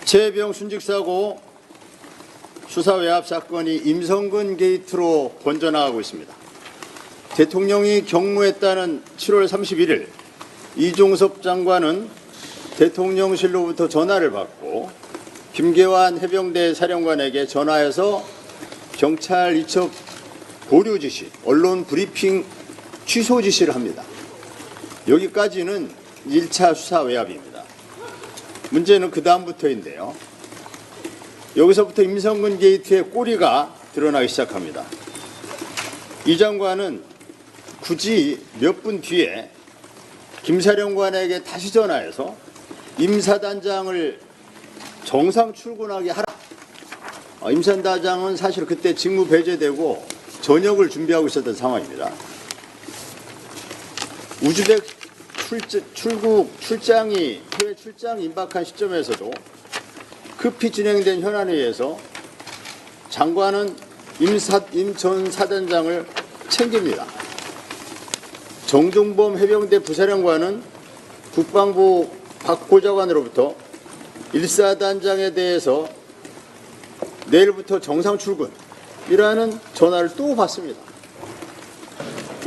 최혜병 순직사고 수사 외압 사건이 임성근 게이트로 번져나가고 있습니다. 대통령이 경무했다는 7월 31일 이종섭 장관은 대통령실로부터 전화를 받고 김계환 해병대 사령관에게 전화해서 경찰 이첩 보류 지시, 언론 브리핑 취소 지시를 합니다. 여기까지는 1차 수사 외압입니다. 문제는 그 다음부터인데요. 여기서부터 임성근 게이트의 꼬리가 드러나기 시작합니다. 이 장관은 굳이 몇 분 뒤에 김 사령관에게 다시 전화해서 임 사단장을 정상 출근하게 하라. 임 사단장은 사실 그때 직무 배제되고 전역을 준비하고 있었던 상황입니다. 우즈벡 출장이 해외 출장이 임박한 시점에서도 급히 진행된 현안회의에서 장관은 임 전 사단장을 챙깁니다. 정종범 해병대 부사령관은 국방부 박 보좌관으로부터 1사단장에 대해서 내일부터 정상 출근이라는 전화를 또 받습니다.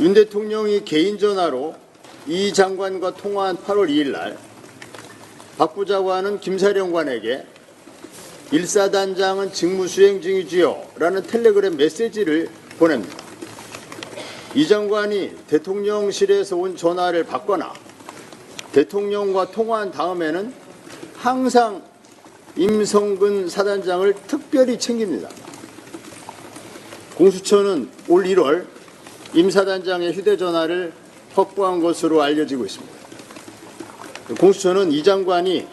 윤 대통령이 개인 전화로 이 장관과 통화한 8월 2일 날 박 부장관은 김 사령관에게 1사단장은 직무 수행 중이지요 라는 텔레그램 메시지를 보냅니다. 이 장관이 대통령실에서 온 전화를 받거나 대통령과 통화한 다음에는 항상 임성근 사단장을 특별히 챙깁니다. 공수처는 올 1월 임 사단장의 휴대전화를 확보한 것으로 알려지고 있습니다. 공수처는 이 장관이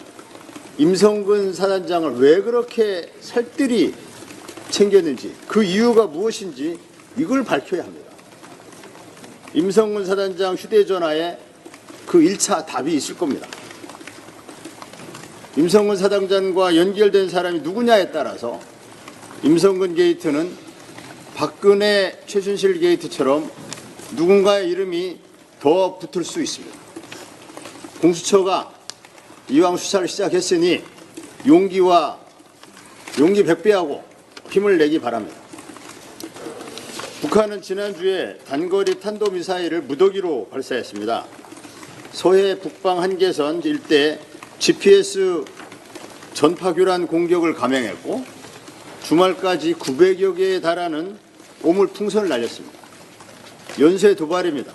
임성근 사단장을 왜 그렇게 살뜰히 챙겼는지, 그 이유가 무엇인지 이걸 밝혀야 합니다. 임성근 사단장 휴대전화에 그 1차 답이 있을 겁니다. 임성근 사단장과 연결된 사람이 누구냐에 따라서 임성근 게이트는 박근혜 최순실 게이트처럼 누군가의 이름이 더 붙을 수 있습니다. 공수처가 이왕 수사를 시작했으니 용기 100배하고 힘을 내기 바랍니다. 북한은 지난주에 단거리 탄도미사일을 무더기로 발사했습니다. 서해 북방 한계선 일대 GPS 전파교란 공격을 감행했고 주말까지 900여 개에 달하는 오물 풍선을 날렸습니다. 연쇄 도발입니다.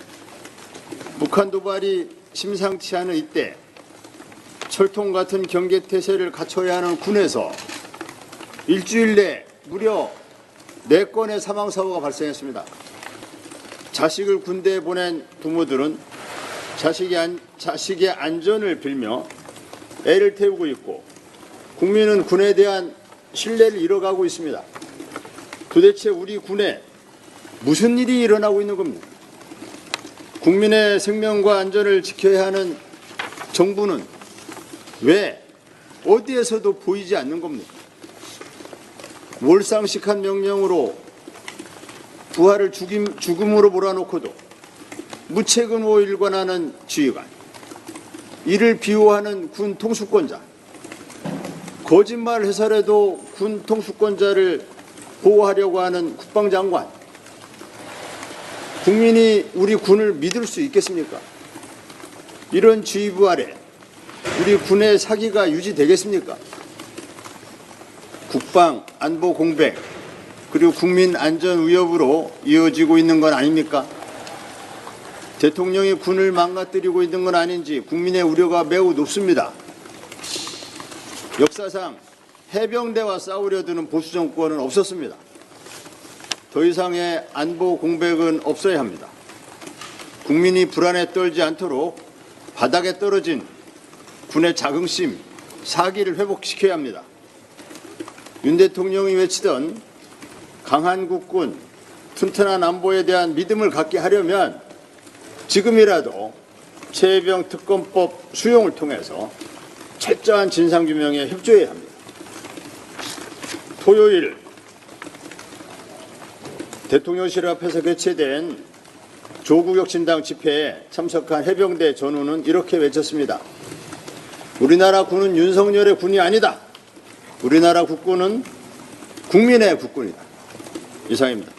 북한 도발이 심상치 않은 이때 철통 같은 경계태세를 갖춰야 하는 군에서 일주일 내 무려 4건의 사망사고가 발생했습니다. 자식을 군대에 보낸 부모들은 자식의 안전을 빌며 애를 태우고 있고 국민은 군에 대한 신뢰를 잃어가고 있습니다. 도대체 우리 군에 무슨 일이 일어나고 있는 겁니까? 국민의 생명과 안전을 지켜야 하는 정부는 왜 어디에서도 보이지 않는 겁니까? 몰상식한 명령으로 부하를 죽음으로 몰아놓고도 무책임으로 일관하는 지휘관, 이를 비호하는 군 통수권자, 거짓말 해서라도 군 통수권자를 보호하려고 하는 국방장관, 국민이 우리 군을 믿을 수 있겠습니까? 이런 지휘부 아래 우리 군의 사기가 유지되겠습니까? 국방, 안보 공백, 그리고 국민 안전 위협으로 이어지고 있는 건 아닙니까? 대통령이 군을 망가뜨리고 있는 건 아닌지 국민의 우려가 매우 높습니다. 역사상 해병대와 싸우려 드는 보수 정권은 없었습니다. 더 이상의 안보 공백은 없어야 합니다. 국민이 불안에 떨지 않도록 바닥에 떨어진 군의 자긍심, 사기를 회복시켜야 합니다. 윤 대통령이 외치던 강한 국군, 튼튼한 안보에 대한 믿음을 갖게 하려면 지금이라도 최혜병 특검법 수용을 통해서 철저한 진상규명에 협조해야 합니다. 토요일 대통령실 앞에서 개최된 조국혁신당 집회에 참석한 해병대 전우는 이렇게 외쳤습니다. 우리나라 군은 윤석열의 군이 아니다. 우리나라 국군은 국민의 국군이다. 이상입니다.